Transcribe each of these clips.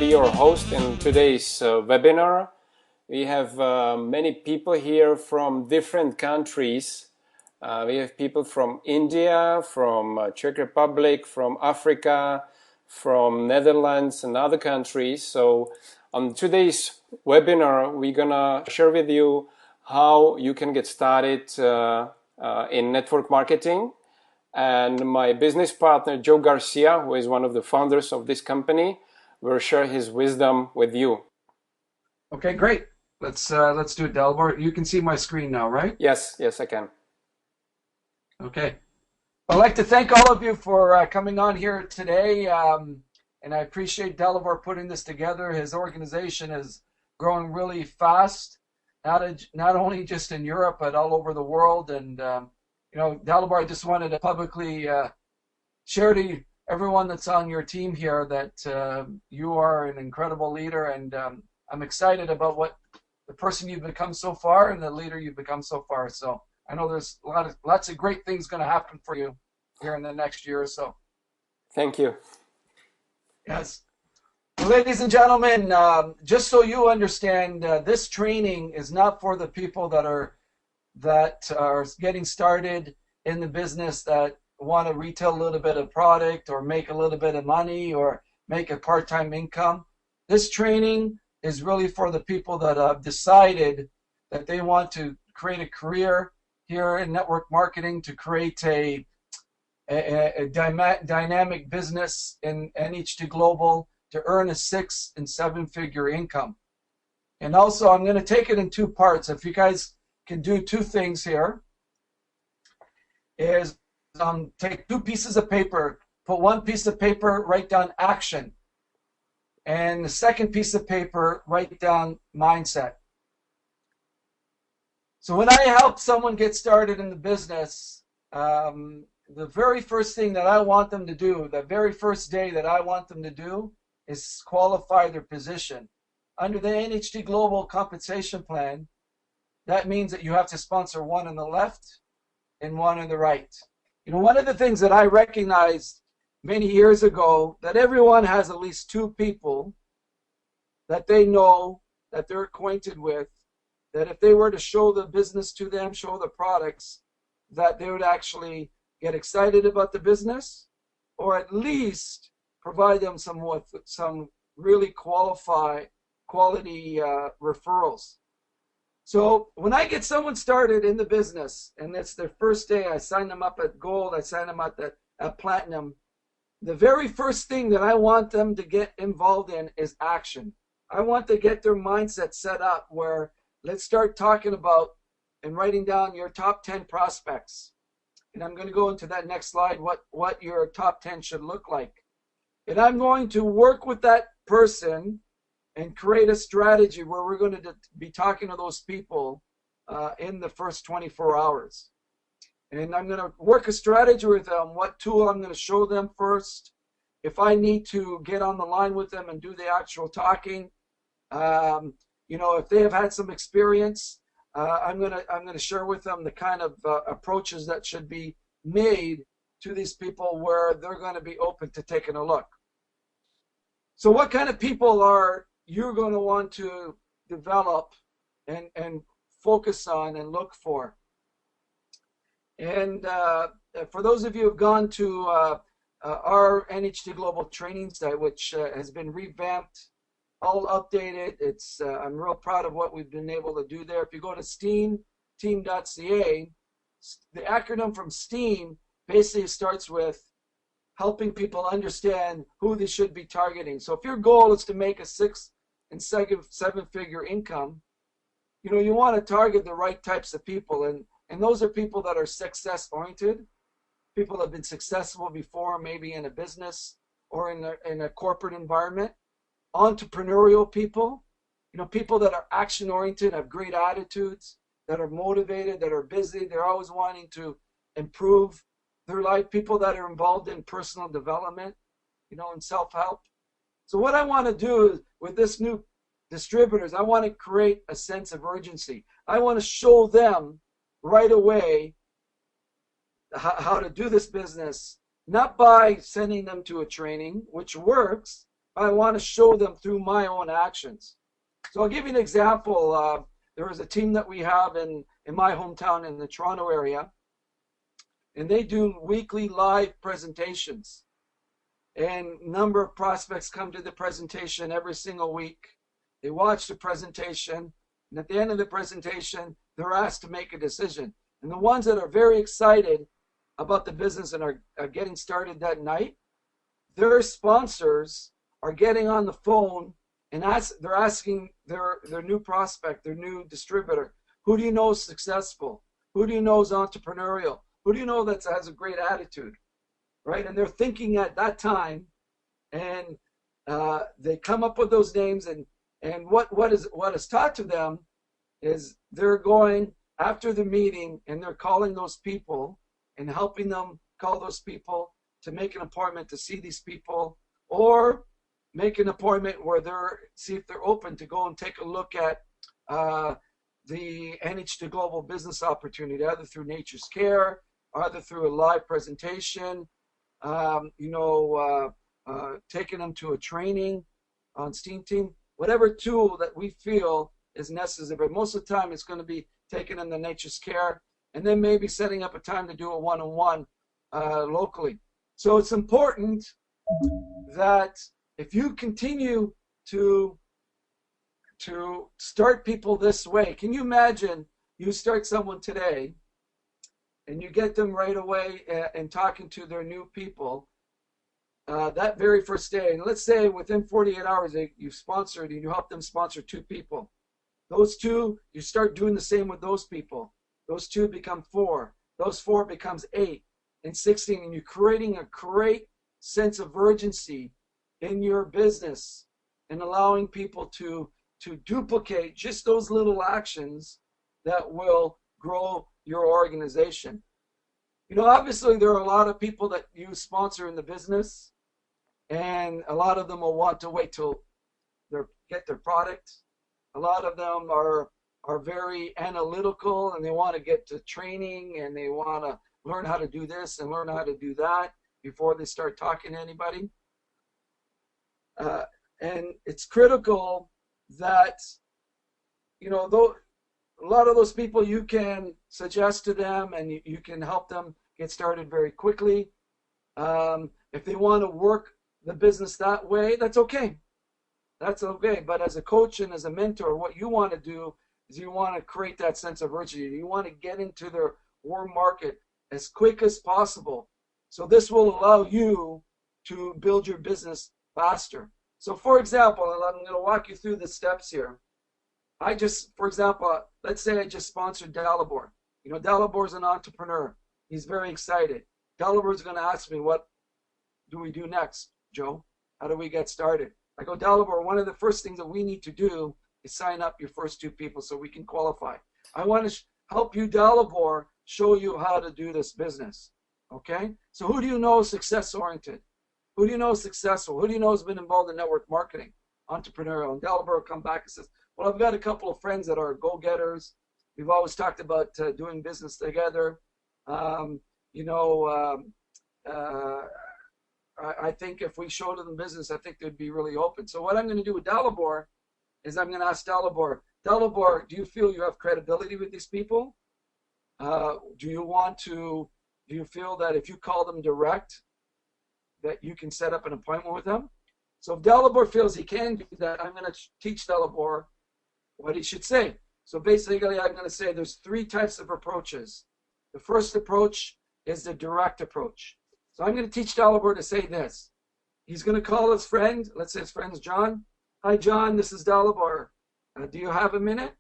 be your host in today's webinar. We have many people here from different countries. We have people from India, from Czech Republic, from Africa, from Netherlands and other countries. So on today's webinar, we're gonna share with you how you can get started in network marketing. And my business partner, Joe Garcia, who is one of the founders of this company, will share his wisdom with you. Okay, great. Let's do it, Dalibor. You can see my screen now, right? Yes, I can. Okay. I'd like to thank all of you for coming on here today, and I appreciate Dalibor putting this together. His organization is growing really fast, not only just in Europe but all over the world. And Dalibor, I just wanted to publicly share to everyone that's on your team here that you are an incredible leader, and I'm excited about what the person you've become so far and the leader you've become so far. So I know there's lots of great things going to happen for you here in the next year or so. Thank you. Yes. Ladies and gentlemen, just so you understand, this training is not for the people that are getting started in the business, that want to retail a little bit of product or make a little bit of money or make a part-time income. This training is really for the people that have decided that they want to create a career here in network marketing, to create a dynamic business in NH2 Global, to earn a 6- and 7-figure income. And also, I'm going to take it in two parts. If you guys can do two things here, is take two pieces of paper, put one piece of paper, write down action, and the second piece of paper, write down mindset. So when I help someone get started in the business, the very first thing that I want them to do, the very first day that I want them to do, is qualify their position. Under the NH2 Global Compensation Plan, that means that you have to sponsor one on the left and one on the right. One of the things that I recognized many years ago, that everyone has at least two people that they know, that they're acquainted with, that if they were to show the business to them, show the products, that they would actually get excited about the business, or at least provide them some really quality referrals. So when I get someone started in the business and it's their first day, I sign them up at gold, I sign them up at platinum, the very first thing that I want them to get involved in is action. I want to get their mindset set up where, let's start talking about and writing down your top 10 prospects. And I'm going to go into that next slide, what your top 10 should look like. And I'm going to work with that person and create a strategy where we're going to be talking to those people in the first 24 hours. And I'm going to work a strategy with them, what tool I'm going to show them first. If I need to get on the line with them and do the actual talking, if they have had some experience, I'm going to share with them the kind of approaches that should be made to these people where they're going to be open to taking a look. So what kind of people are you going to want to develop and focus on and look for? And for those of you who have gone to our NH2 Global training site, which has been revamped, all updated, I'm real proud of what we've been able to do there. If you go to team.ca, the acronym from STEAM basically starts with helping people understand who they should be targeting. So if your goal is to make a 6- and 7-figure income, you want to target the right types of people, and those are people that are success oriented, people that have been successful before, maybe in a business or in a corporate environment, entrepreneurial people, people that are action oriented, have great attitudes, that are motivated, that are busy, they're always wanting to improve their life, people that are involved in personal development, and self-help. So what I want to do with this new distributors, I want to create a sense of urgency. I want to show them right away how to do this business, not by sending them to a training, which works, I want to show them through my own actions. So I'll give you an example. There was a team that we have in my hometown in the Toronto area, and they do weekly live presentations. And a number of prospects come to the presentation every single week. They watch the presentation, and at the end of the presentation, they're asked to make a decision. And the ones that are very excited about the business and are getting started that night, their sponsors are getting on the phone and they're asking their new prospect, their new distributor, who do you know is successful? Who do you know is entrepreneurial? Who do you know that has a great attitude? Right? And they're thinking at that time, and they come up with those names, and what is taught to them is they're going after the meeting and they're calling those people and helping them call those people to make an appointment to see these people, or make an appointment where see if they're open to go and take a look at the NH2 Global Business Opportunity, either through Nature's Care, either through a live presentation, taking them to a training on Steam Team, whatever tool that we feel is necessary. But most of the time, it's going to be taking them to Nature's Care, and then maybe setting up a time to do a one-on-one locally. So it's important that if you continue to start people this way, can you imagine you start someone today and you get them right away and talking to their new people that very first day, and let's say within 48 hours you sponsored and you help them sponsor 2 people. Those 2, you start doing the same with those people. Those 2 become 4. Those 4 becomes 8 and 16, and you're creating a great sense of urgency in your business and allowing people to duplicate just those little actions that will grow your organization. Obviously there are a lot of people that you sponsor in the business, and a lot of them will want to wait till they get their product. A lot of them are very analytical, and they want to get to training, and they want to learn how to do this and learn how to do that before they start talking to anybody. And it's critical that, though a lot of those people you can suggest to them and you can help them get started very quickly. If they want to work the business that way, that's okay. That's okay. But as a coach and as a mentor, what you want to do is you want to create that sense of urgency. You want to get into their warm market as quick as possible. So this will allow you to build your business faster. So for example, I'm going to walk you through the steps here. For example, let's say I just sponsored Dalibor. Dalibor is an entrepreneur. He's very excited. Dalibor is going to ask me, what do we do next, Joe? How do we get started? I go, Dalibor, one of the first things that we need to do is sign up your first 2 people so we can qualify. I want to help you, Dalibor, show you how to do this business. Okay? So who do you know is success-oriented? Who do you know is successful? Who do you know has been involved in network marketing, entrepreneurial? And Dalibor will come back and says, well, I've got a couple of friends that are go-getters. We've always talked about doing business together. I think if we showed them business, I think they'd be really open. So what I'm going to do with Dalibor is I'm going to ask Dalibor, do you feel you have credibility with these people? Do you feel that if you call them direct, that you can set up an appointment with them? So if Dalibor feels he can do that, I'm going to teach Dalibor what he should say. So basically, I'm going to say there's 3 types of approaches. The first approach is the direct approach. So I'm going to teach Dalibor to say this. He's going to call his friend. Let's say his friend's John. Hi, John. This is Dalibor. Do you have a minute?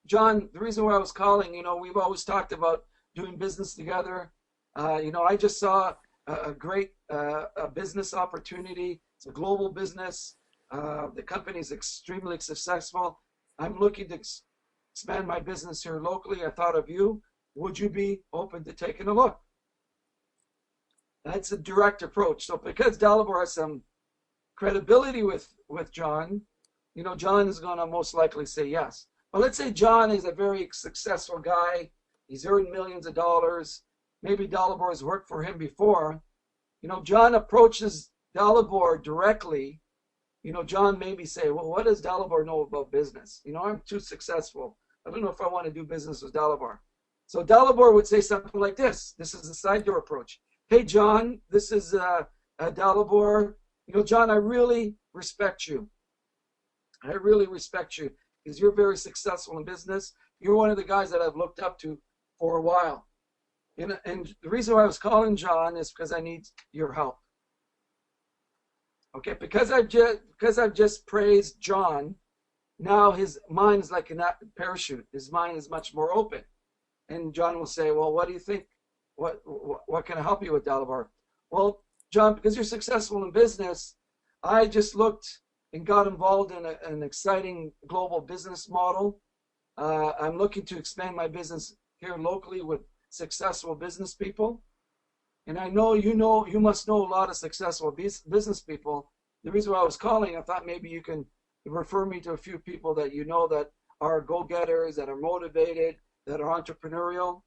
John, the reason why I was calling, we've always talked about doing business together. I just saw a great business opportunity. It's a global business. The company is extremely successful. I'm looking to expand my business here locally. I thought of you. Would you be open to taking a look? That's a direct approach. So because Dalibor has some credibility with John, John is going to most likely say yes. But let's say John is a very successful guy. He's earned millions of dollars. Maybe Dalibor has worked for him before. John approaches Dalibor directly, John maybe say, well, what does Dalibor know about business? I'm too successful. I don't know if I want to do business with Dalibor. So Dalibor would say something like this. This is the side door approach. Hey, John, this is Dalibor. John, I really respect you. I really respect you because you're very successful in business. You're one of the guys that I've looked up to for a while. And the reason why I was calling John is because I need your help. Okay, because I've just praised John, now his mind is like a parachute. His mind is much more open. And John will say, well, what do you think? What can I help you with, Dalibor? Well, John, because you're successful in business, I just looked and got involved in an exciting global business model. I'm looking to expand my business here locally with successful business people. And I know you must know a lot of successful business people. The reason why I was calling, I thought maybe you can refer me to a few people that you know that are go-getters, that are motivated, that are entrepreneurial.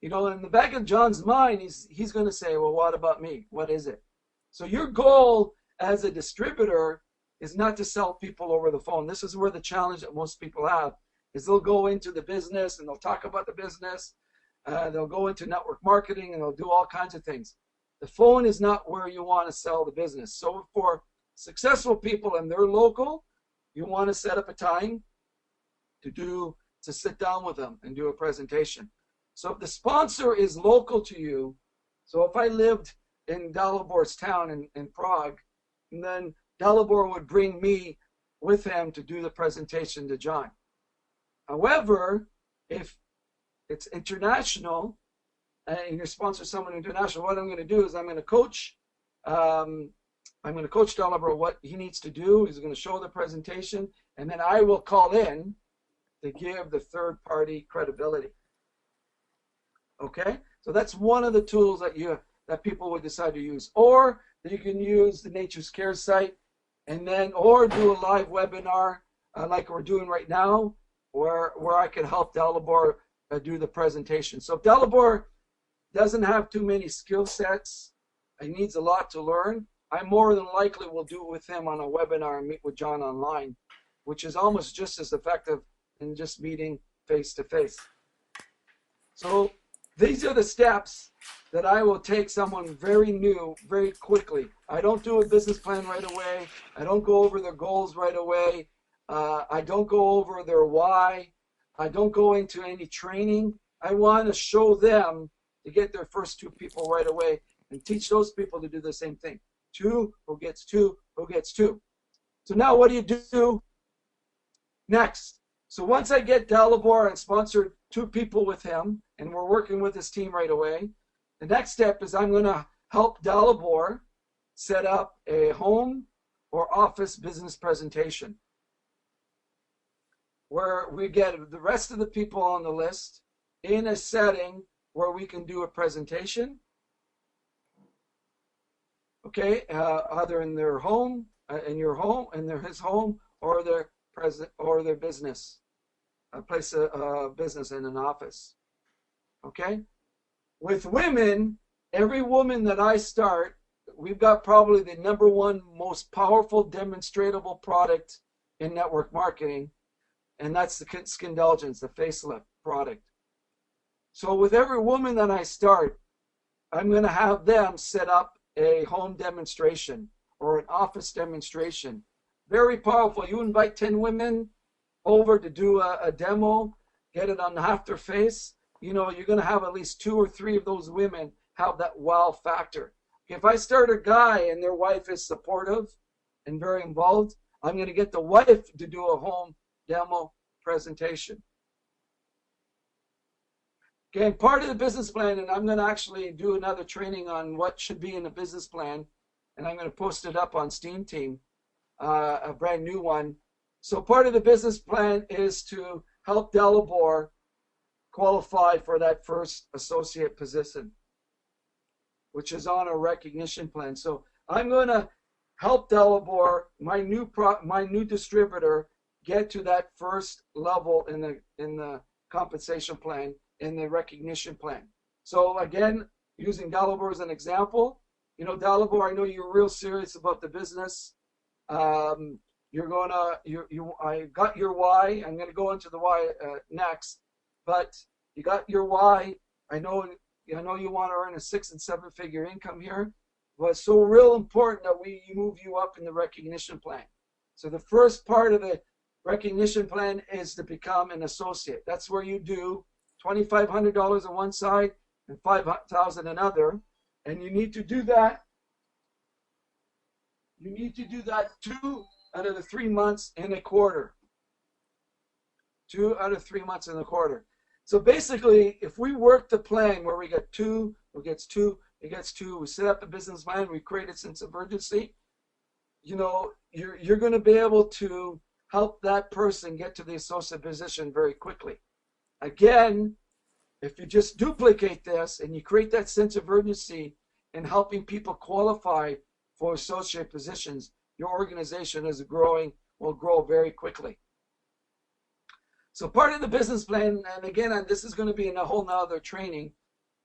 In the back of John's mind, he's going to say, well, what about me? What is it? So your goal as a distributor is not to sell people over the phone. This is where the challenge that most people have is they'll go into the business and they'll talk about the business. They'll go into network marketing and they'll do all kinds of things. The phone is not where you want to sell the business. So for successful people and they're local, you want to set up a time to sit down with them and do a presentation. So if the sponsor is local to you, so if I lived in Dalibor's town in Prague, and then Dalibor would bring me with him to do the presentation to John. However, if it's international and you sponsor someone international, what I'm going to do is I'm going to coach Dalibor what he needs to do. He's going to show the presentation, and then I will call in to give the third party credibility. Okay, so that's one of the tools that people would decide to use. Or you can use the Nature's Care site, and then or do a live webinar like we're doing right now, where I can help Dalibor do the presentation. So if Dalibor doesn't have too many skill sets, he needs a lot to learn, I more than likely will do it with him on a webinar and meet with John online, which is almost just as effective than just meeting face to face. So these are the steps that I will take someone very new very quickly. I don't do a business plan right away. I don't go over their goals right away. I don't go over their why. I don't go into any training. I want to show them to get their first two people right away and teach those people to do the same thing. Two, who gets two, who gets two. So now what do you do next? So once I get Dalibor and sponsored two people with him, and we're working with his team right away, the next step is I'm going to help Dalibor set up a home or office business presentation where we get the rest of the people on the list in a setting where we can do a presentation, okay, either in their home, in your home, in his home, or their business, a place of business in an office, okay? With women, every woman that I start, we've got probably the #1 most powerful demonstratable product in network marketing, and that's the Skindulgence, the facelift product. So with every woman that I start, I'm going to have them set up a home demonstration or an office demonstration. Very powerful. You invite 10 women over to do a demo, get it on half their face. You're going to have at least 2 or 3 of those women have that wow factor. If I start a guy and their wife is supportive and very involved, I'm going to get the wife to do a home demo presentation. Okay, and part of the business plan, and I'm going to actually do another training on what should be in a business plan, and I'm going to post it up on Steam Team, a brand new one. So part of the business plan is to help Dalibor qualify for that first associate position, which is on a recognition plan. So I'm going to help Dalibor, my new distributor, get to that first level in the compensation plan, in the recognition plan. So again, using Dalibor as an example, Dalibor, I know you're real serious about the business. Um, you're gonna, I got your why. I'm gonna go into the why next, but you got your why. I know, I know you want to earn a 6 and 7 figure income here, but it's so real important that we move you up in the recognition plan. So the first part of the recognition plan is to become an associate. That's where you do $2,500 on one side and $5,000 another, and you need to do that. You need to do that 2 out of the 3 months in a quarter. 2 out of 3 months in a quarter. So basically, if we work the plan where we get two, it gets two, it gets two, we set up the business plan, we create a sense of urgency, you're going to be able to help that person get to the associate position very quickly. Again, if you just duplicate this and you create that sense of urgency in helping people qualify for associate positions, your organization will grow very quickly. So part of the business plan, and again, this is going to be in a whole nother training,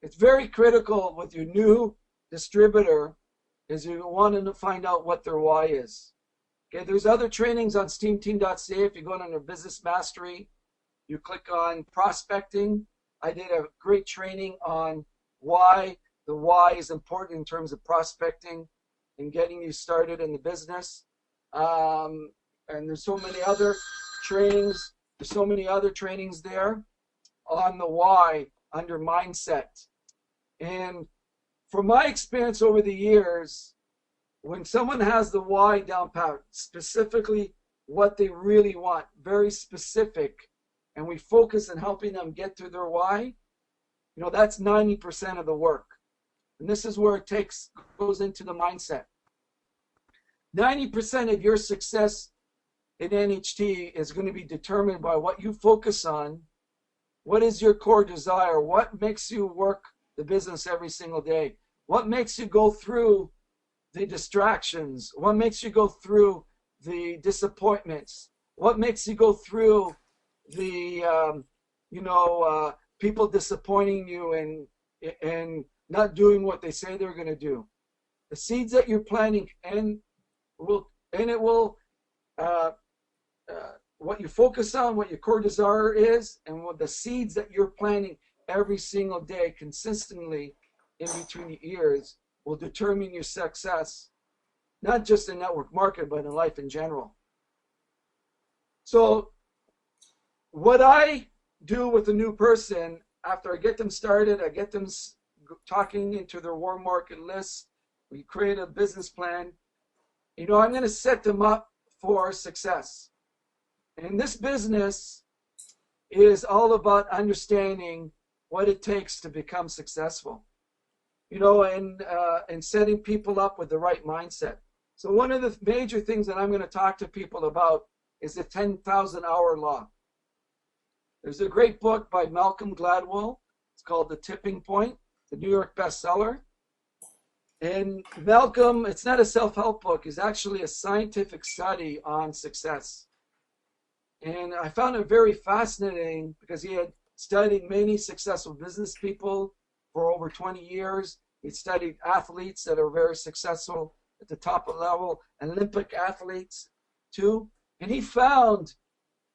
it's very critical with your new distributor is you want to find out what their why is. Okay, there's other trainings on steamteam.ca. If you go under business mastery, you click on prospecting. I did a great training on why the why is important in terms of prospecting and getting you started in the business. And there's so many other trainings. There's so many other trainings there on the why under mindset. And from my experience over the years, when someone has the why down pat, specifically what they really want, very specific, and we focus on helping them get to their why, that's 90% of the work. And this is where it goes into the mindset. 90% of your success in NHT is going to be determined by what you focus on. What is your core desire? What makes you work the business every single day? What makes you go through the distractions? What makes you go through the disappointments? What makes you go through the people disappointing you and not doing what they say they're going to do? The seeds that you're planting what you focus on, what your core desire is, and what the seeds that you're planting every single day consistently in between your ears will determine your success, not just in network marketing, but in life in general. So what I do with a new person, after I get them started, I get them talking into their warm market list, we create a business plan. I'm going to set them up for success. And this business is all about understanding what it takes to become successful, and setting people up with the right mindset. So one of the major things that I'm going to talk to people about is the 10,000 hour law. There's a great book by Malcolm Gladwell. It's called The Tipping Point, the New York bestseller. And Malcolm, it's not a self-help book, it's actually a scientific study on success. And I found it very fascinating because he had studied many successful business people for over 20 years. He studied athletes that are very successful at the top level, Olympic athletes too. And he found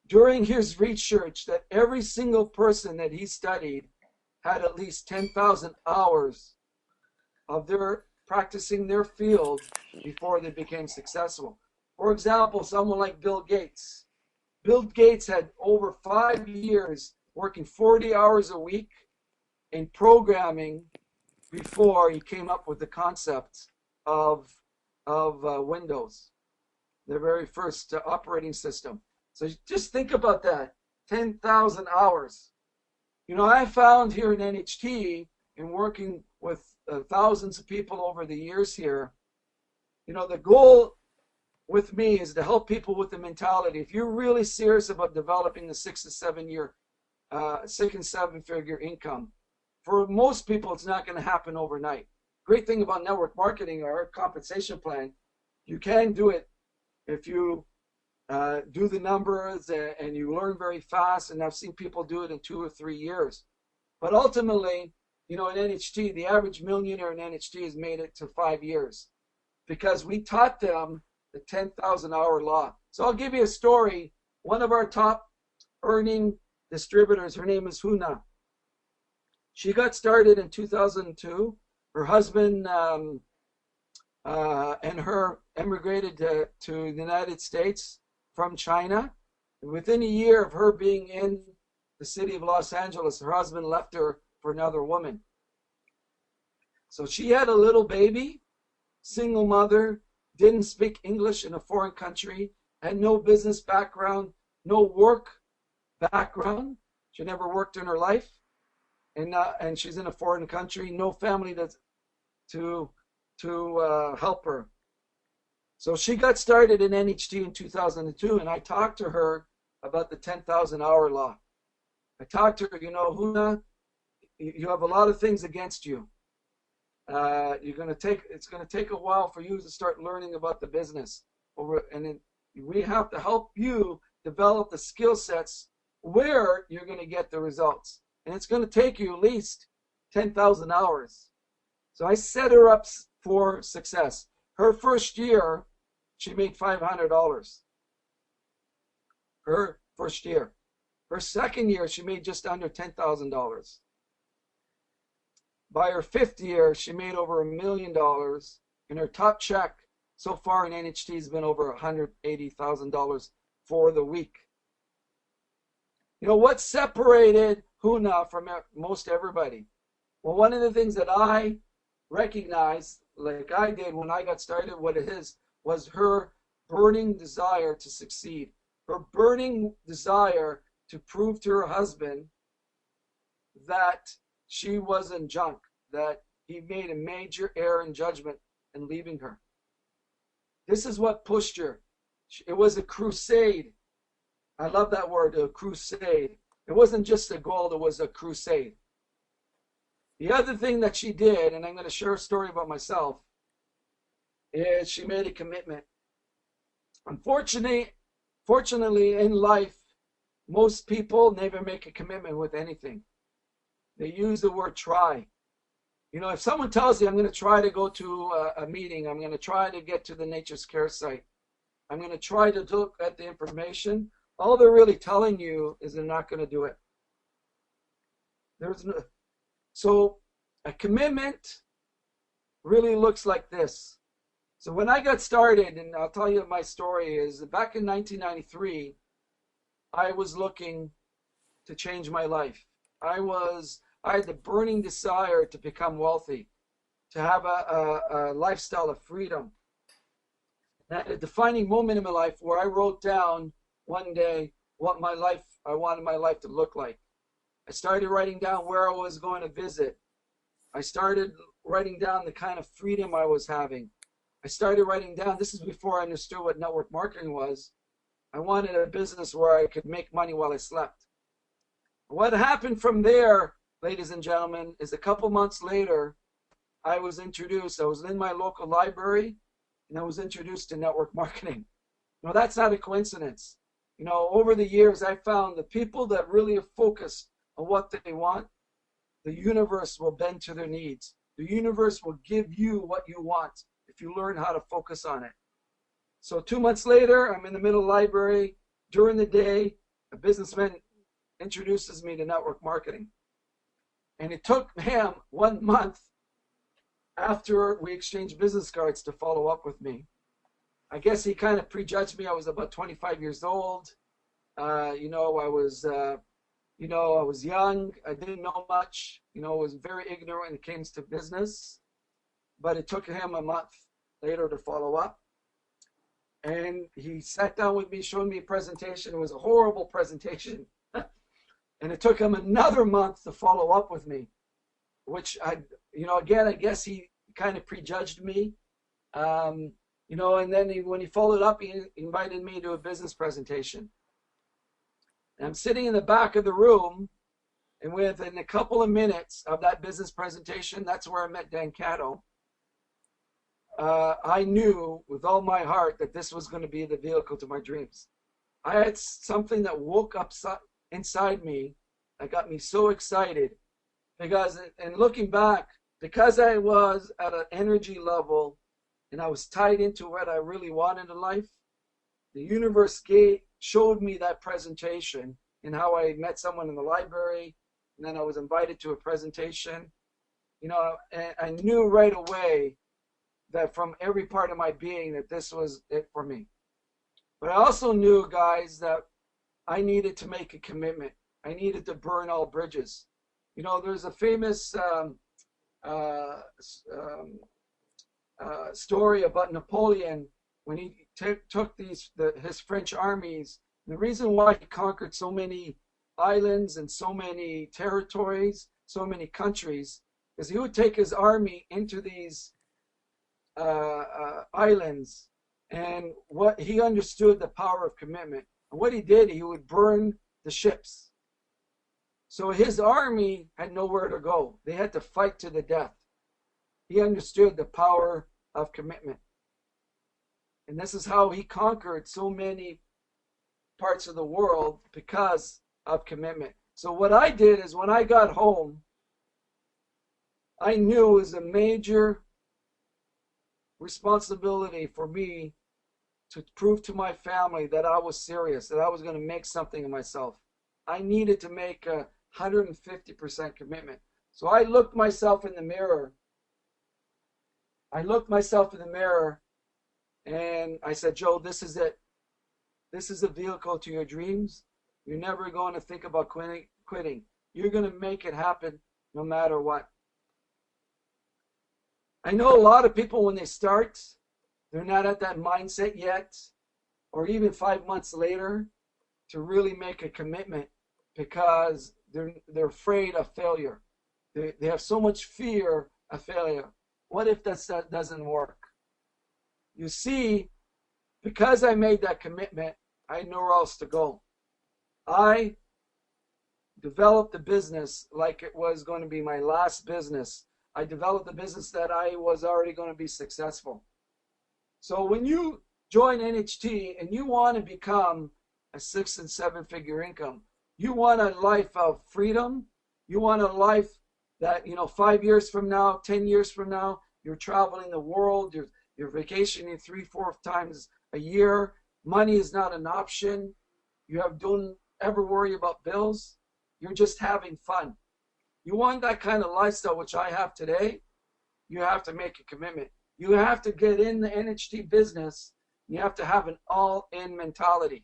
during his research that every single person that he studied had at least 10,000 hours of their practicing their field before they became successful. For example, someone like Bill Gates. Bill Gates had over 5 years working 40 hours a week in programming before he came up with the concept of Windows, the very first operating system. So just think about that, 10,000 hours. I found here in NHT, in working with thousands of people over the years here, the goal with me is to help people with the mentality. If you're really serious about developing the 6 to 7 year, 6 and 7 figure income, for most people, it's not going to happen overnight. Great thing about network marketing or compensation plan, you can do it if you do the numbers and you learn very fast. And I've seen people do it in 2 or 3 years. But ultimately, in NHT, the average millionaire in NHT has made it to 5 years because we taught them the 10,000 hour law. So I'll give you a story. One of our top earning distributors, her name is Huna. She got started in 2002. Her husband and her emigrated to the United States from China. And within a year of her being in the city of Los Angeles, her husband left her for another woman. So she had a little baby, single mother, didn't speak English in a foreign country, had no business background, no work background. She never worked in her life, and she's in a foreign country, no family to help her. So she got started in NHT in 2002, and I talked to her about the 10,000 hour law. I talked to her, Huna, you have a lot of things against you. It's going to take a while for you to start learning about the business. And we have to help you develop the skill sets where you're going to get the results. And it's going to take you at least 10,000 hours. So I set her up for success. Her first year, she made $500. Her first year. Her second year, she made just under $10,000. By her fifth year, she made over $1 million. And her top check so far in NHT has been over $180,000 for the week. What separated Huna from most everybody? Well, one of the things that I recognized, like I did when I got started, what it is, was her burning desire to succeed. Her burning desire to prove to her husband that she wasn't junk, that he made a major error in judgment in leaving her. This is what pushed her. It was a crusade. I love that word, a crusade. It wasn't just a goal, it was a crusade. The other thing that she did, and I'm going to share a story about myself, is she made a commitment. Fortunately, in life, most people never make a commitment with anything. They use the word try. If someone tells you, I'm going to try to go to a meeting, I'm going to try to get to the nature's care site, I'm going to try to look at the information, all they're really telling you is they're not going to do it. So a commitment really looks like this. So when I got started, and I'll tell you my story, is back in 1993, I was looking to change my life. I had the burning desire to become wealthy, to have a lifestyle of freedom. And at a defining moment in my life where I wrote down one day what I wanted my life to look like. I started writing down where I was going to visit. I started writing down the kind of freedom I was having. I started writing down, this is before I understood what network marketing was. I wanted a business where I could make money while I slept. What happened from there, ladies and gentlemen, is a couple months later, I was in my local library, and I was introduced to network marketing. Now, that's not a coincidence. Over the years, I found the people that really are focused on what they want, the universe will bend to their needs. The universe will give you what you want if you learn how to focus on it. So 2 months later, I'm in the middle of the library. During the day, a businessman introduces me to network marketing. And it took him 1 month after we exchanged business cards to follow up with me. I guess he kind of prejudged me. I was about 25 years old. I was young. I didn't know much. I was very ignorant when it came to business. But it took him a month later to follow up. And he sat down with me, showed me a presentation. It was a horrible presentation. And it took him another month to follow up with me, which I guess he kind of prejudged me. And then when he followed up, he invited me to a business presentation. And I'm sitting in the back of the room, and within a couple of minutes of that business presentation, that's where I met Dan Cato. I knew with all my heart that this was going to be the vehicle to my dreams. I had something that woke up inside me that got me so excited Because in looking back, because I was at an energy level and I was tied into what I really wanted in life, the universe showed me that presentation and how I met someone in the library, and then I was invited to a presentation. And I knew right away that from every part of my being that this was it for me. But I also knew, guys, that I needed to make a commitment. I needed to burn all bridges. There's a famous uh, story about Napoleon when he took his French armies. The reason why he conquered so many islands and so many territories, so many countries, is he would take his army into these islands, and what he understood the power of commitment. And what he did, he would burn the ships. So his army had nowhere to go. They had to fight to the death. He understood the power of commitment. And this is how he conquered so many parts of the world, because of commitment. So what I did is when I got home, I knew it was a major responsibility for me to prove to my family that I was serious, that I was going to make something of myself. I needed to make a 150% commitment. So I looked myself in the mirror. And I said, Joe, this is it. This is a vehicle to your dreams. You're never going to think about quitting. You're going to make it happen no matter what. I know a lot of people, when they start, they're not at that mindset yet, or even 5 months later, to really make a commitment, because they're afraid of failure. They have so much fear of failure. What if that doesn't work? You see, because I made that commitment, I had nowhere else to go. I developed the business like it was going to be my last business. I developed the business that I was already going to be successful. So when you join NHT and you want to become a 6- and 7-figure income, you want a life of freedom. You want a life that, 5 years from now, 10 years from now, you're traveling the world, you're vacationing 3-4 times a year. Money is not an option. Don't ever worry about bills. You're just having fun. You want that kind of lifestyle, which I have today, you have to make a commitment. You have to get in the NHT business. You have to have an all-in mentality.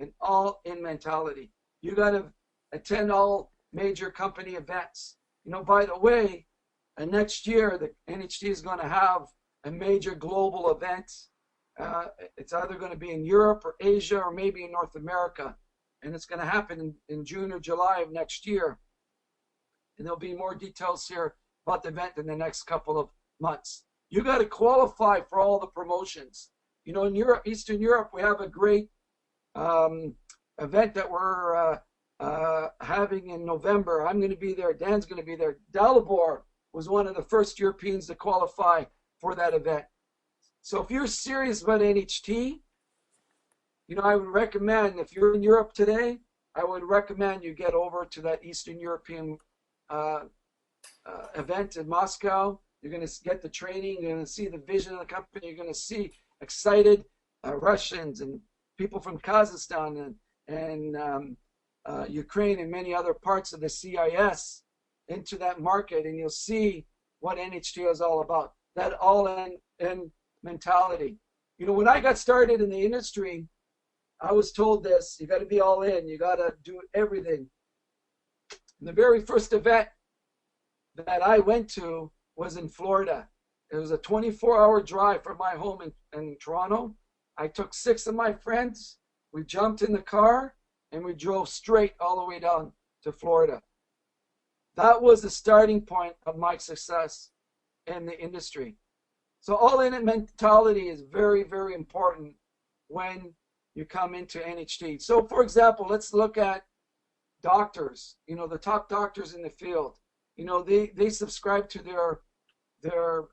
An all-in mentality. You got to attend all major company events. By the way, next year, the NHT is going to have a major global event. It's either going to be in Europe or Asia or maybe in North America. And it's going to happen in June or July of next year. And there'll be more details here about the event in the next couple of months. You got to qualify for all the promotions. In Europe, Eastern Europe, we have a great event that we're having in November. I'm going to be there. Dan's going to be there. Dalibor was one of the first Europeans to qualify for that event. So if you're serious about NHT, I would recommend, if you're in Europe today, I would recommend you get over to that Eastern European event in Moscow. You're going to get the training. You're going to see the vision of the company. You're going to see excited Russians and people from Kazakhstan and Ukraine and many other parts of the CIS into that market, and you'll see what NHT is all about. That all-in mentality. When I got started in the industry, I was told this: you got to be all in. You got to do everything. And the very first event that I went to was in Florida. It was a 24-hour drive from my home in Toronto. I took 6 of my friends. We jumped in the car and we drove straight all the way down to Florida. That was the starting point of my success in the industry. So all-in mentality is very, very important when you come into NHT. So for example, let's look at doctors, the top doctors in the field. They subscribe to their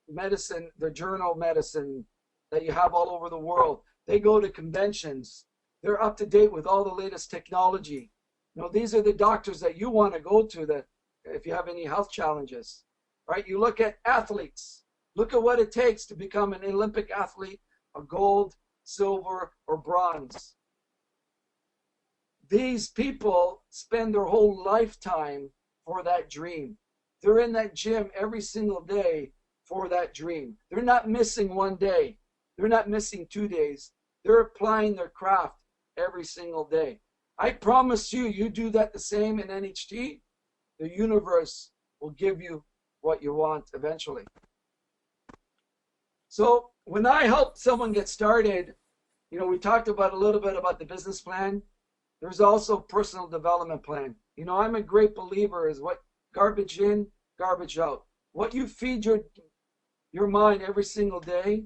medicine, their journal medicine that you have all over the world. They go to conventions. They're up to date with all the latest technology. You know, these are the doctors that you want to go to that if you have any health challenges, right? You look at athletes. Look at what it takes to become an Olympic athlete, a gold, silver, or bronze. These people spend their whole lifetime for that dream. They're in that gym every single day for that dream. They're not missing one day. They're not missing 2 days. They're applying their craft every single day. I promise you, you do that the same in NHT, the universe will give you what you want eventually. So when I help someone get started, you know, we talked about a little bit about the business plan. There's also personal development plan. You know, I'm a great believer is what garbage in, garbage out. What you feed your mind every single day,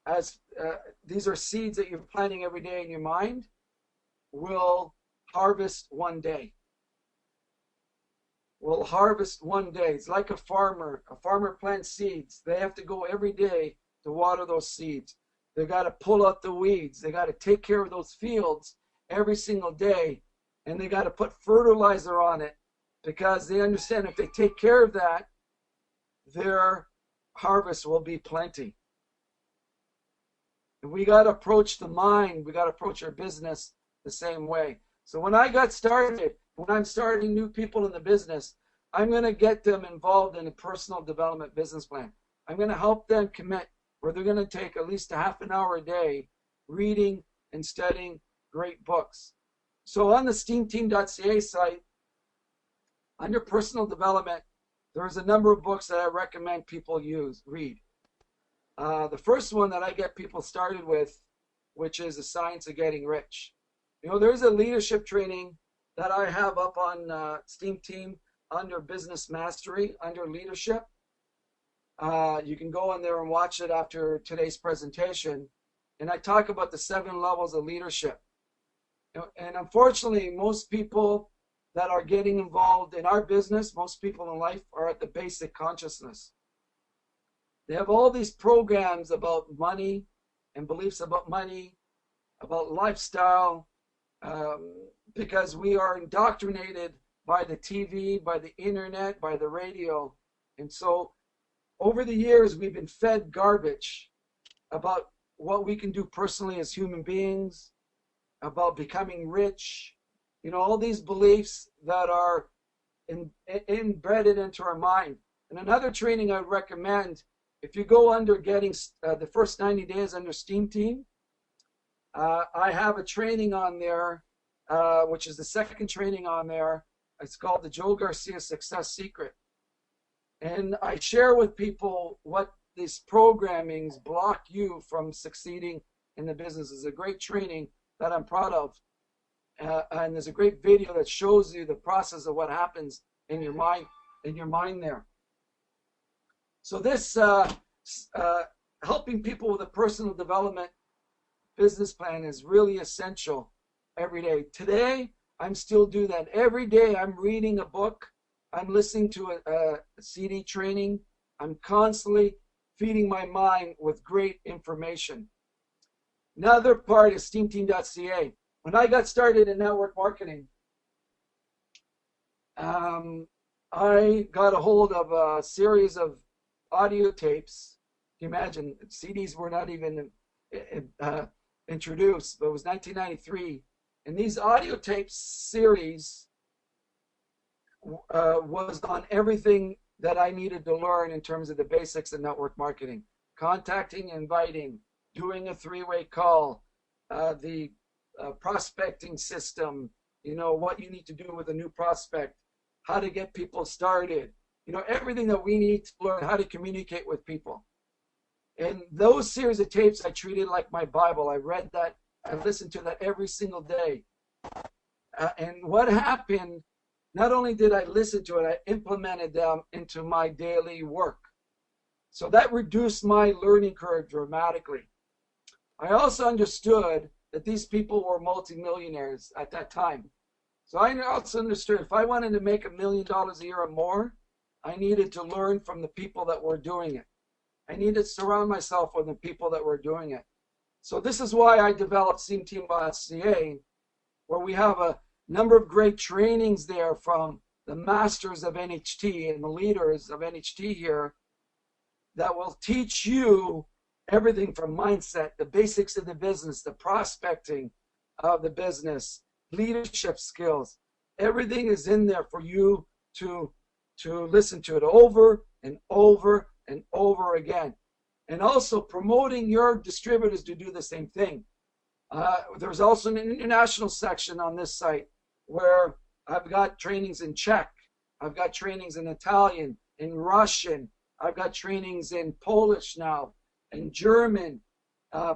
as these are seeds that you're planting every day in your mind, will harvest one day. Will harvest one day. It's like a farmer. A farmer plants seeds. They have to go every day to water those seeds. They got to pull out the weeds. They got to take care of those fields every single day, and they got to put fertilizer on it because they understand if they take care of that, their harvest will be plenty. And we got to approach the mind, we got to approach our business the same way. So when I got started, when I'm starting new people in the business, I'm going to get them involved in a personal development business plan. I'm going to help them commit where they're going to take at least a half an hour a day reading and studying great books. So on the steamteam.ca site, under personal development, there's a number of books that I recommend people read. The first one that I get people started with, which is The Science of Getting Rich. You know, there's a leadership training that I have up on Steam Team under Business Mastery, under Leadership. You can go in there and watch it after today's presentation. And I talk about the 7 levels of leadership. And unfortunately, most people that are getting involved in our business, most people in life are at the basic consciousness. They have all these programs about money and beliefs about money, about lifestyle, because we are indoctrinated by the TV, by the internet, by the radio. And so over the years, we've been fed garbage about what we can do personally as human beings, about becoming rich, you know, all these beliefs that are embedded into our mind. And another training I would recommend, if you go under getting the first 90 days under Steam Team, I have a training on there, which is the second training on there. It's called the Joe Garcia Success Secret. And I share with people what these programmings block you from succeeding in the business. It's a great training that I'm proud of. And there's a great video that shows you the process of what happens in your mind there. So this helping people with a personal development business plan is really essential every day. Today, I'm still doing that. Every day I'm reading a book. I'm listening to a CD training. I'm constantly feeding my mind with great information. Another part is steamteam.ca. When I got started in network marketing, I got a hold of a series of audio tapes. Can you imagine? CDs were not even introduced, but it was 1993. And these audio tape series was on everything that I needed to learn in terms of the basics of network marketing. Contacting, inviting, doing a 3-way call, the prospecting system, you know, what you need to do with a new prospect, how to get people started, you know, everything that we need to learn how to communicate with people. And those series of tapes I treated like my Bible. I read that, I listened to that every single day. And what happened, not only did I listen to it, I implemented them into my daily work. So that reduced my learning curve dramatically. I also understood that these people were multimillionaires at that time. So I also understood if I wanted to make $1 million a year or more, I needed to learn from the people that were doing it. I needed to surround myself with the people that were doing it. So this is why I developed steamteam.ca, where we have Number of great trainings there from the masters of NHT and the leaders of NHT here that will teach you everything from mindset, the basics of the business, the prospecting of the business, leadership skills. Everything is in there for you to listen to it over and over and over again. And also promoting your distributors to do the same thing. There's also an international section on this site where I've got trainings in Czech, I've got trainings in Italian, in Russian, I've got trainings in Polish now, in German,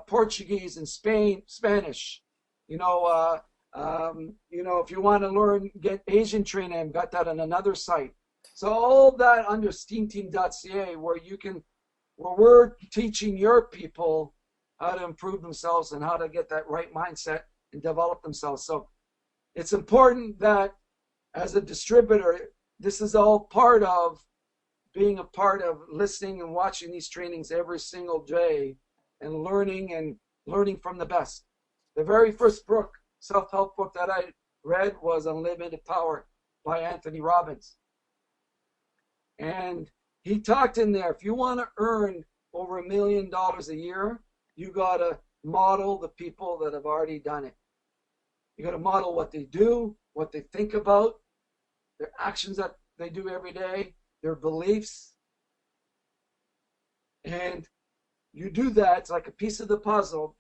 Portuguese, and Spanish. You know, if you want to get Asian training, I've got that on another site. So all that under steamteam.ca, where we're teaching your people how to improve themselves and how to get that right mindset and develop themselves. So it's important that as a distributor, this is all part of being a part of listening and watching these trainings every single day and learning from the best. The very first book, self-help book that I read was Unlimited Power by Anthony Robbins. And he talked in there, if you want to earn over $1 million a year, you got to model the people that have already done it. You got to model what they do, what they think about, their actions that they do every day, their beliefs. And you do that, it's like a piece of the puzzle,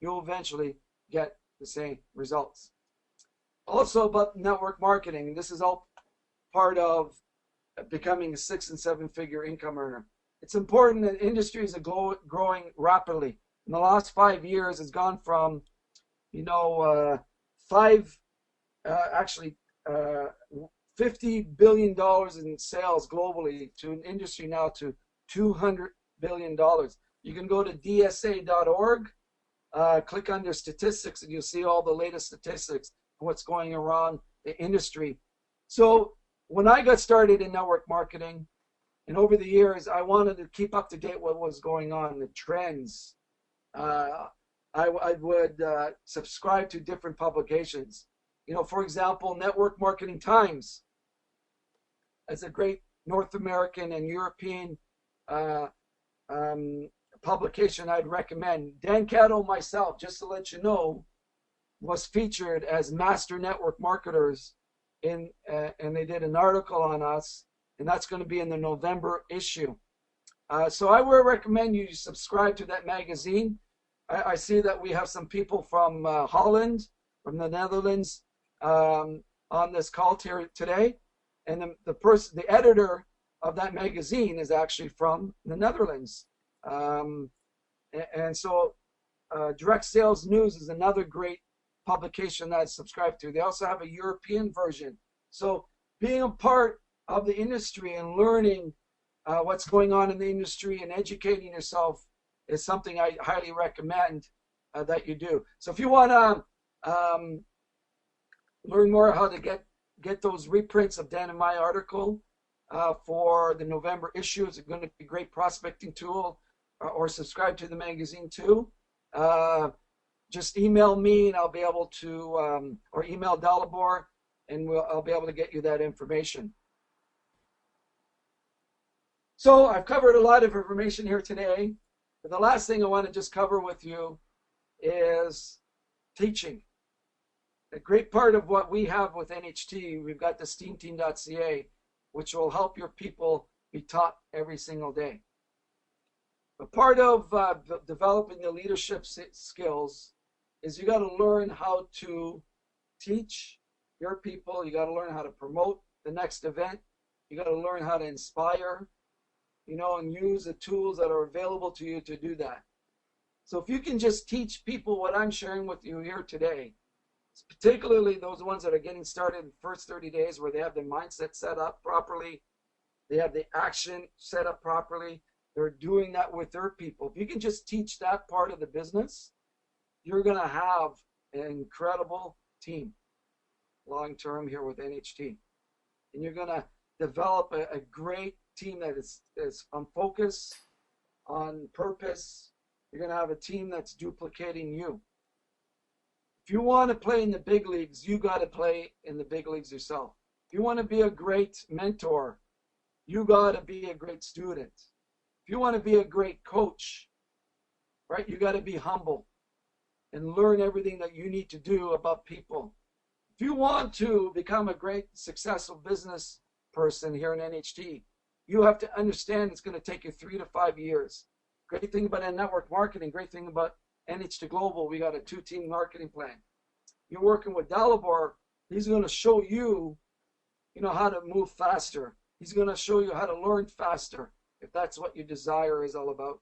you'll eventually get the same results. Also about network marketing, this is all part of becoming a 6- and 7-figure income earner. It's important that industry is growing rapidly. In the last 5 years, it's gone from, $50 billion in sales globally to an industry now to $200 billion. You can go to dsa.org, click under statistics, and you'll see all the latest statistics of what's going around the industry. So when I got started in network marketing, and over the years, I wanted to keep up to date with what was going on, the trends. I would subscribe to different publications. For example, Network Marketing Times. It's a great North American and European publication I'd recommend. Dan Cato, myself, just to let you know, was featured as Master Network Marketers and they did an article on us, and that's going to be in the November issue. So I would recommend you subscribe to that magazine. I see that we have some people from Holland, from the Netherlands, on this call today, and the editor of that magazine is actually from the Netherlands. And so Direct Sales News is another great publication that I subscribe to. They also have a European version. So being a part of the industry and learning what's going on in the industry and educating yourself is something I highly recommend that you do. So if you want to learn more how to get those reprints of Dan and my article for the November issue, it's going to be a great prospecting tool, or subscribe to the magazine too. Just email me and I'll be able to, or email Dalibor, and I'll be able to get you that information. So I've covered a lot of information here today. But the last thing I want to just cover with you is teaching. A great part of what we have with NHT, we've got the steamteam.ca, which will help your people be taught every single day. But part of developing the leadership skills is you got to learn how to teach your people. You got to learn how to promote the next event. You got to learn how to inspire, and use the tools that are available to you to do that. So if you can just teach people what I'm sharing with you here today, particularly those ones that are getting started in the first 30 days where they have their mindset set up properly, they have the action set up properly, they're doing that with their people. If you can just teach that part of the business, you're going to have an incredible team long-term here with NHT. And you're going to develop a great team that is on focus, on purpose. You're going to have a team that's duplicating you. If you want to play in the big leagues, you got to play in the big leagues yourself. If you want to be a great mentor, you got to be a great student. If you want to be a great coach, right, you got to be humble and learn everything that you need to do about people. If you want to become a great, successful business person here in NHT, you have to understand it's going to take you 3 to 5 years. Great thing about network marketing, great thing about NHT Global, we got a 2-team marketing plan. You're working with Dalibor, he's going to show you, how to move faster. He's going to show you how to learn faster, if that's what your desire is all about.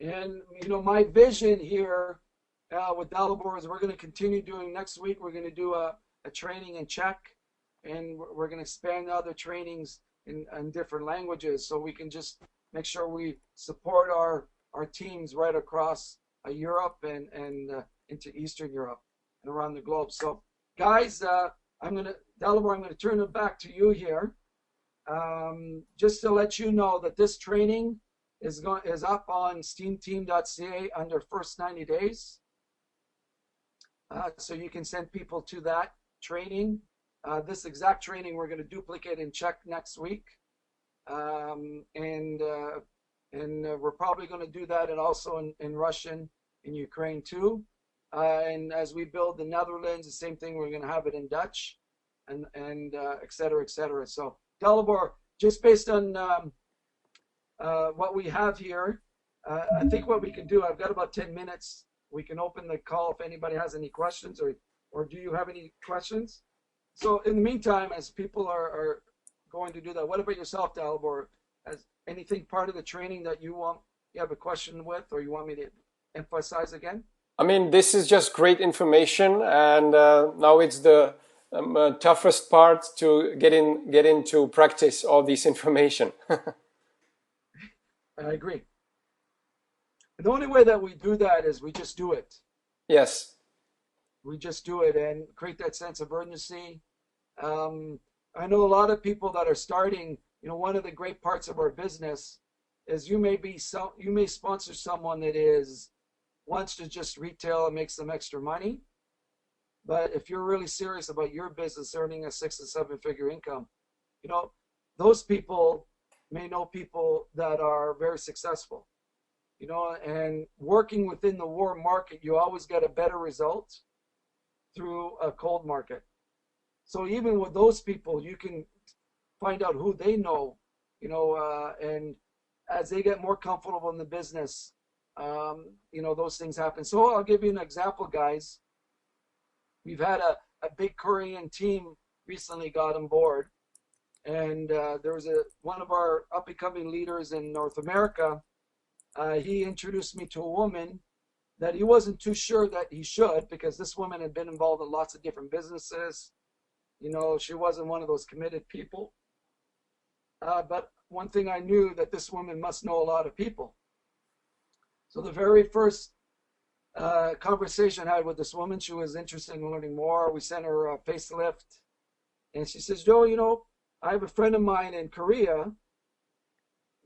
And, my vision here with Dalibor is we're going to continue doing next week. We're going to do a training in Czech, and we're going to expand other trainings in different languages so we can just make sure we support our teams right across Europe and into Eastern Europe and around the globe. So, guys, Dalibor, I'm going to turn it back to you here. Just to let you know that this training is up on steamteam.ca under first 90 days. So you can send people to that training. This exact training we're going to duplicate in Czech next week. And we're probably going to do that and also in Russian in Ukraine too. And as we build the Netherlands, the same thing, we're going to have it in Dutch and et cetera, et cetera. So Dalibor, just based on what we have here, I think what we can do, I've got about 10 minutes. We can open the call if anybody has any questions, or do you have any questions? So in the meantime, as people are going to do that, what about yourself, Dalibor? Has anything part of the training that you have a question with, or you want me to emphasize again? I mean, this is just great information, and now it's the toughest part to get into practice all this information. I agree. The only way that we do that is we just do it. Yes. We just do it and create that sense of urgency. I know a lot of people that are starting. One of the great parts of our business is you may sponsor someone that wants to just retail and make some extra money. But if you're really serious about your business earning a 6 and 7 figure income, those people may know people that are very successful. And working within the warm market, you always get a better result through a cold market. So even with those people, you can find out who they know, and as they get more comfortable in the business, those things happen. So I'll give you an example, guys. We've had a big Korean team recently got on board, and there was one of our up-and-coming leaders in North America. He introduced me to a woman that he wasn't too sure that he should, because this woman had been involved in lots of different businesses. She wasn't one of those committed people. But one thing I knew, that this woman must know a lot of people. So the very first conversation I had with this woman, she was interested in learning more. We sent her a facelift. And she says, Joe, I have a friend of mine in Korea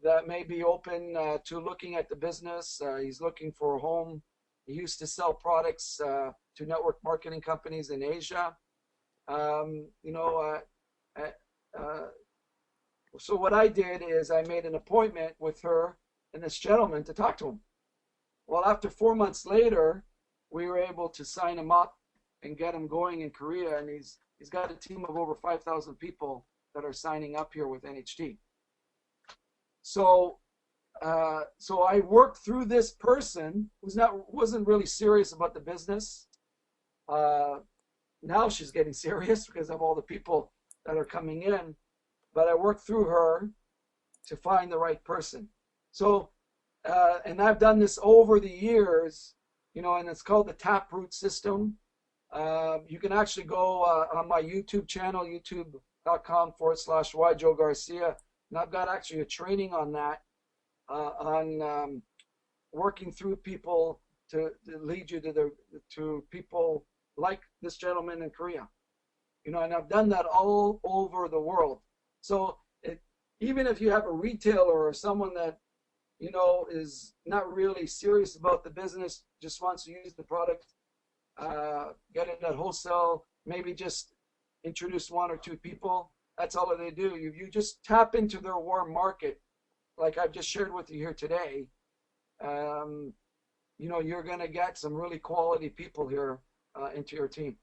that may be open to looking at the business. He's looking for a home. He used to sell products to network marketing companies in Asia. So what I did is I made an appointment with her and this gentleman to talk to him. Well, after 4 months later, we were able to sign him up and get him going in Korea, and he's got a team of over 5,000 people that are signing up here with NHT. So I worked through this person who wasn't really serious about the business. Now she's getting serious because of all the people that are coming in. But I worked through her to find the right person. So, and I've done this over the years, and it's called the Taproot system. You can actually go on my YouTube channel, youtube.com/Joe Garcia. And I've got actually a training on that, on working through people to lead you to people like this gentleman in Korea. And I've done that all over the world. So even if you have a retailer or someone that is not really serious about the business, just wants to use the product, get it at wholesale, maybe just introduce one or two people. That's all that they do. You just tap into their warm market, like I've just shared with you here today. Um, you're going to get some really quality people here into your team.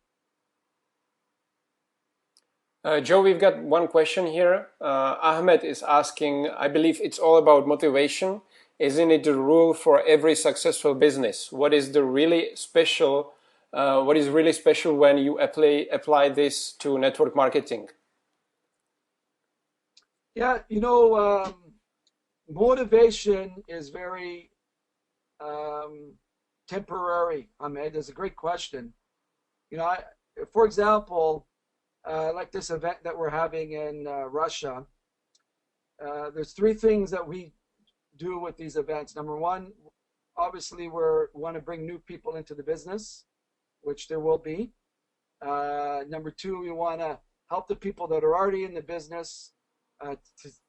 Joe, we've got one question here. Ahmed is asking, I believe it's all about motivation. Isn't it the rule for every successful business? What is really special when you apply this to network marketing? Yeah, motivation is very temporary. Ahmed, that's a great question. For example, like this event that we're having in Russia, there's three things that we do with these events. Number one, obviously, we want to bring new people into the business, which there will be. Number two, we want to help the people that are already in the business to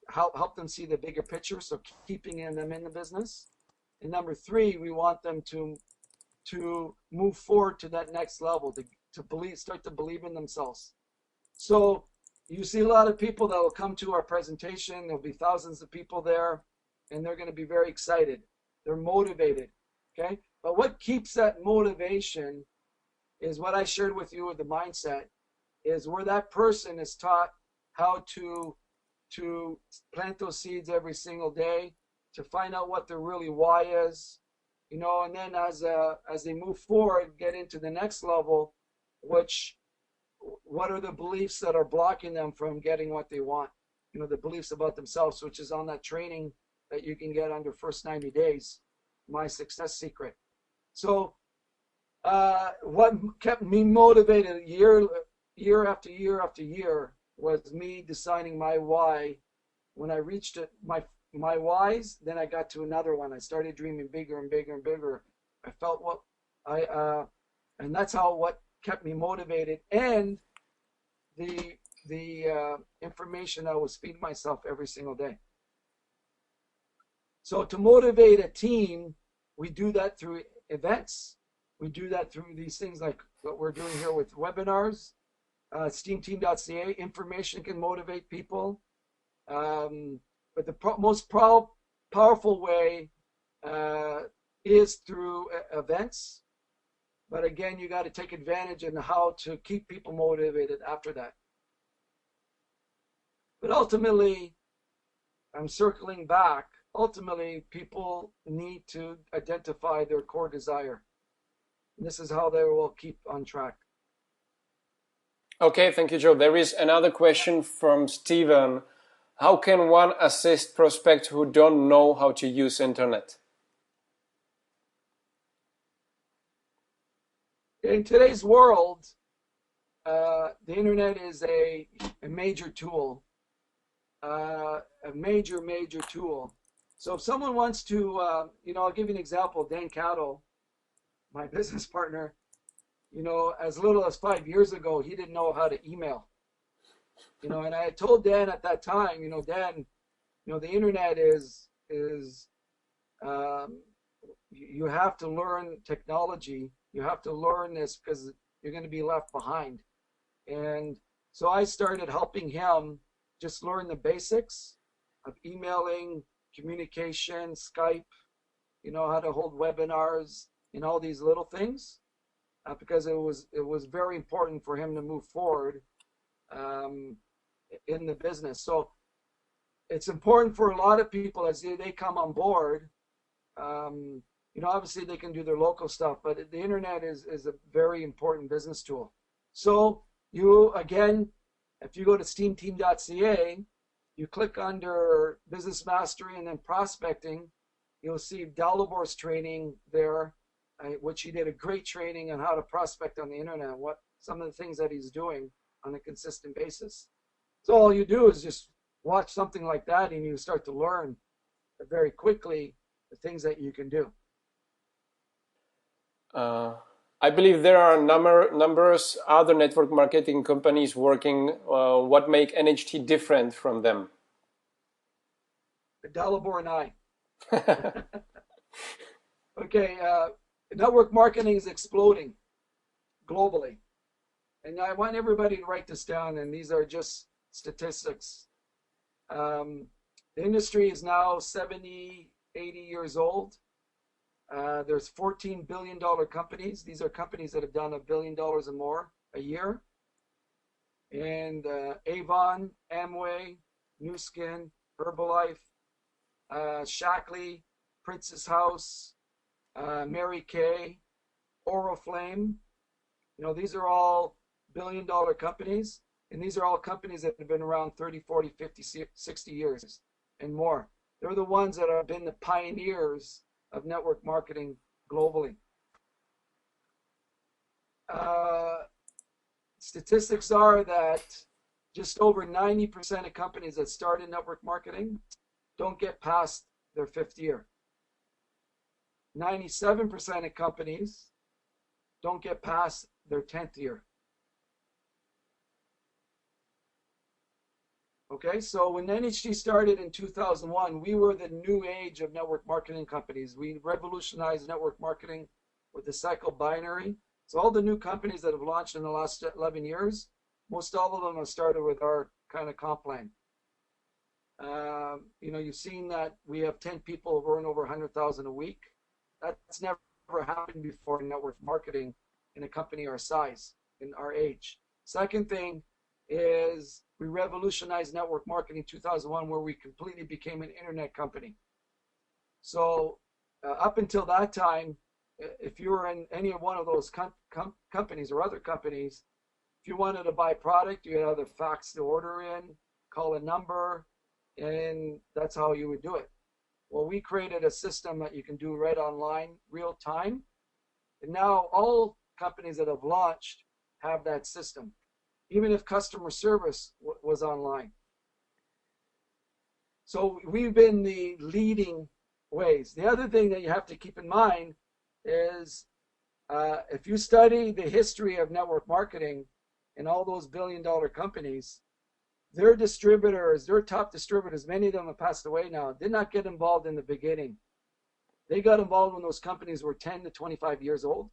help them see the bigger picture, so keeping them in the business. And number three, we want them to move forward to that next level, to start to believe in themselves. So you see a lot of people that will come to our presentation. There'll be thousands of people there, and they're going to be very excited. They're motivated, okay? But what keeps that motivation is what I shared with you with the mindset, is where that person is taught how to plant those seeds every single day, to find out what their really why is, and then as they move forward, get into the next level, what are the beliefs that are blocking them from getting what they want? The beliefs about themselves, which is on that training that you can get under first 90 days, my success secret. So what kept me motivated year after year after year was me deciding my why. When I reached my whys, then I got to another one. I started dreaming bigger and bigger and bigger. I felt and that's what kept me motivated, and the information I was feeding myself every single day. So to motivate a team, we do that through events. We do that through these things like what we're doing here with webinars. Steamteam.ca, information can motivate people. But the most powerful way is through events. But again, you got to take advantage of how to keep people motivated after that. But ultimately, I'm circling back. Ultimately, people need to identify their core desire. And this is how they will keep on track. Okay, thank you, Joe. There is another question from Steven. How can one assist prospects who don't know how to use internet? In today's world, the internet is a major tool, a major tool. So if someone wants to, I'll give you an example. Dan Cattle, my business partner, as little as 5 years ago, he didn't know how to email. And I told Dan at that time, Dan, the internet is you have to learn technology. You have to learn this because you're going to be left behind. And so I started helping him just learn the basics of emailing, communication, Skype, how to hold webinars and all these little things, because it was very important for him to move forward in the business. So it's important for a lot of people as they come on board. Obviously they can do their local stuff, but the internet is a very important business tool. So again, if you go to steamteam.ca, you click under business mastery and then prospecting, you'll see Dalibor's training there, which he did a great training on how to prospect on the internet, what some of the things that he's doing on a consistent basis. So all you do is just watch something like that, and you start to learn very quickly the things that you can do. I believe there are numbers other network marketing companies working. What make NHT different from them? Dalibor and I. Okay, network marketing is exploding globally. And I want everybody to write this down, and these are just statistics. Um, the industry is now 70, 80 years old. There's $14 billion companies. These are companies that have done $1 billion or more a year. And Avon, Amway, Nu Skin, Herbalife, Shackley, Princess House, Mary Kay, Oriflame. These are all billion-dollar companies, and these are all companies that have been around 30, 40, 50, 60 years and more. They're the ones that have been the pioneers of network marketing globally. Statistics are that just over 90% of companies that start in network marketing don't get past their 5th year. 97% of companies don't get past their 10th year. Okay, so when NHG started in 2001, we were the new age of network marketing companies. We revolutionized network marketing with the cycle binary. So all the new companies that have launched in the last 11 years, most all of them have started with our kind of comp plan. You've seen that we have 10 people who earn over 100,000 a week. That's never happened before in network marketing in a company our size, in our age. Second thing is we revolutionized network marketing in 2001, where we completely became an internet company. So up until that time, if you were in any one of those companies or other companies, if you wanted to buy product, you had either fax the order in, call a number, and that's how you would do it. Well, we created a system that you can do right online, real time. And now all companies that have launched have that system, even if customer service was online. So we've been the leading ways. The other thing that you have to keep in mind is if you study the history of network marketing and all those billion-dollar companies, their distributors, their top distributors, many of them have passed away now, did not get involved in the beginning. They got involved when those companies were 10 to 25 years old.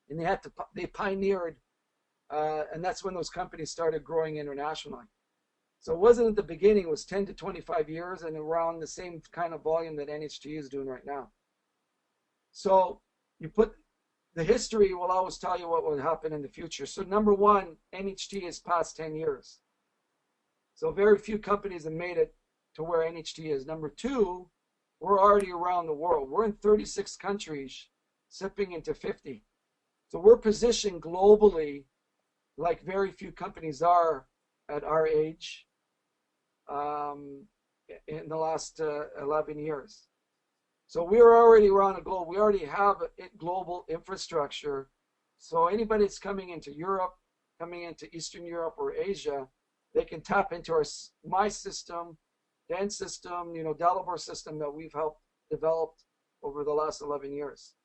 And they pioneered, and that's when those companies started growing internationally. So it wasn't at the beginning, it was 10 to 25 years and around the same kind of volume that NHG is doing right now. So the history will always tell you what will happen in the future. So number one, NHT is past 10 years. So very few companies have made it to where NHT is. Number two, we're already around the world. We're in 36 countries, sipping into 50. So we're positioned globally like very few companies are at our age in the last 11 years. So we're already around the globe. We already have a global infrastructure. So anybody that's coming into Europe, coming into Eastern Europe or Asia, they can tap into my system, Dan's system, Dalibor system that we've helped develop over the last 11 years.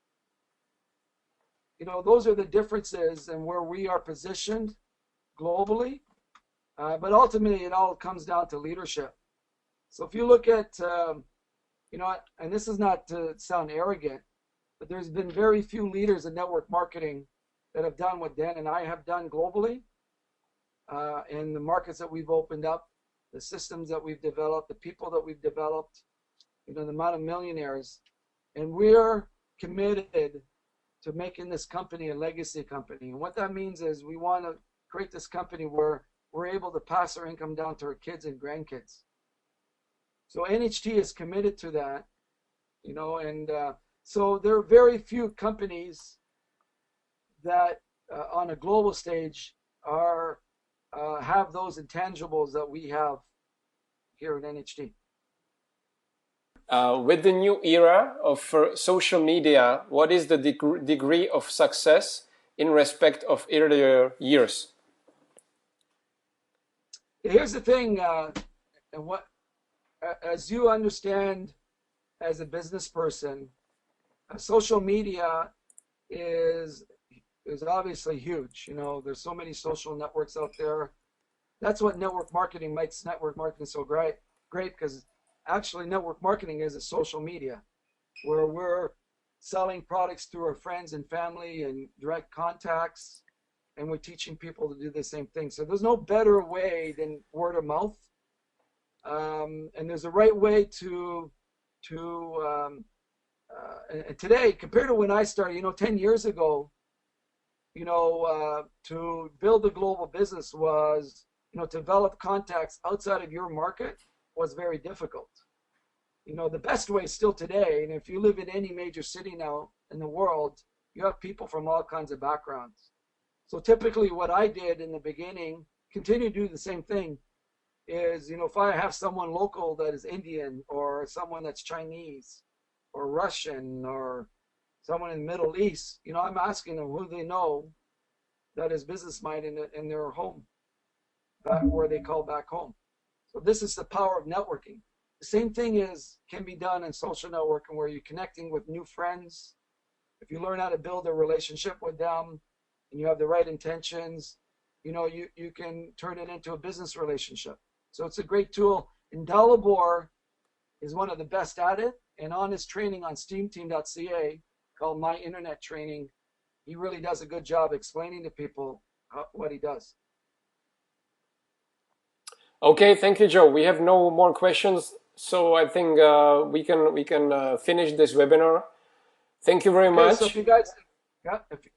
Those are the differences in where we are positioned globally. But ultimately, it all comes down to leadership. So if you look at, and this is not to sound arrogant, but there's been very few leaders in network marketing that have done what Dan and I have done globally. In the markets that we've opened up, the systems that we've developed, the people that we've developed, the amount of millionaires. And we're committed to making this company a legacy company. And what that means is we want to create this company where we're able to pass our income down to our kids and grandkids. So NHT is committed to that, and so there are very few companies that on a global stage have those intangibles that we have here at NHT. With the new era of social media, what is the degree of success in respect of earlier years? Here's the thing, as you understand as a business person, social media is obviously huge. There's so many social networks out there. That's what network marketing makes network marketing so great because actually network marketing is a social media where we're selling products through our friends and family and direct contacts, and we're teaching people to do the same thing. So there's no better way than word of mouth, and there's a right way to and today compared to when I started, 10 years ago, to build a global business was, to develop contacts outside of your market was very difficult. The best way still today, and if you live in any major city now in the world, you have people from all kinds of backgrounds. So typically what I did in the beginning, continue to do the same thing, is, if I have someone local that is Indian or someone that's Chinese or Russian or someone in the Middle East, I'm asking them who they know that is business minded in their home, where they call back home. So this is the power of networking. The same thing can be done in social networking, where you're connecting with new friends. If you learn how to build a relationship with them and you have the right intentions, you can turn it into a business relationship. So it's a great tool. And Dalibor is one of the best at it. And on his training on steamteam.ca called My Internet Training, he really does a good job explaining to people what he does. Okay, thank you, Joe. We have no more questions, so I think we can finish this webinar. Thank you very much. So if you guys,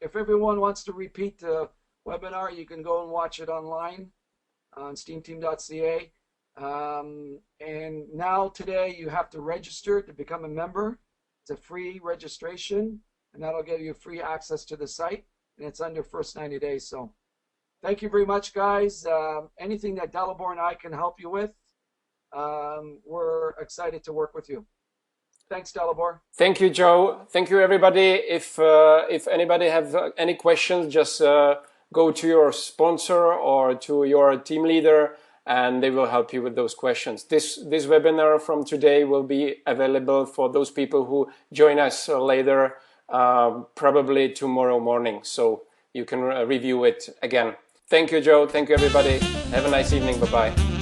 if everyone wants to repeat the webinar, you can go and watch it online on steamteam.ca. And now today you have to register to become a member. It's a free registration, and that'll give you free access to the site, and it's under first 90 days. So thank you very much, guys. Anything that Dalibor and I can help you with, we're excited to work with you. Thanks, Dalibor. Thank you, Joe. Thank you, everybody. If anybody have any questions, just go to your sponsor or to your team leader, and they will help you with those questions. This webinar from today will be available for those people who join us later, probably tomorrow morning. So you can review it again. Thank you, Joe. Thank you, everybody. Have a nice evening. Bye-bye.